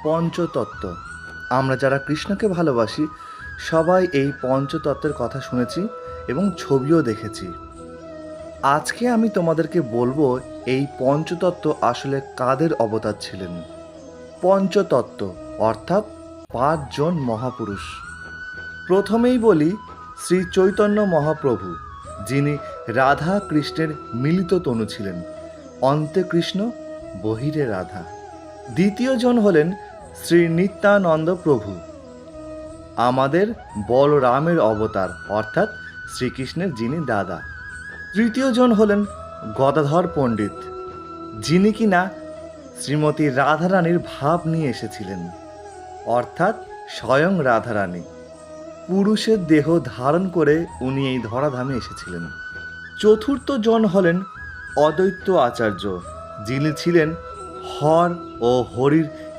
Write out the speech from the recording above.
পঞ্চতত্ত্ব। আমরা যারা কৃষ্ণকে ভালোবাসি সবাই এই পঞ্চতত্ত্বের কথা শুনেছি এবং ছবিও দেখেছি। আজকে আমি তোমাদেরকে বলবো এই পঞ্চতত্ত্ব আসলে কাদের অবতার ছিলেন। পঞ্চতত্ত্ব অর্থাৎ ৫ জন মহাপুরুষ। প্রথমেই বলি শ্রী চৈতন্য মহাপ্রভু, যিনি রাধা কৃষ্ণের মিলিত তনু ছিলেন, অন্তে কৃষ্ণ বহিরে রাধা। দ্বিতীয় জন হলেন শ্রী নিত্যানন্দ প্রভু, আমাদের বলরামের অবতার অর্থাৎ শ্রীকৃষ্ণের যিনি দাদা। তৃতীয় জন হলেন গদাধর পণ্ডিত, যিনি কিনা শ্রীমতী রাধারানীর ভাব নিয়ে এসেছিলেন, অর্থাৎ স্বয়ং রাধারানী। পুরুষের দেহ ধারণ করে উনি এই ধরাধামে এসেছিলেন। চতুর্থ জন হলেন অদ্বৈত আচার্য, যিনি ছিলেন হর ও হরির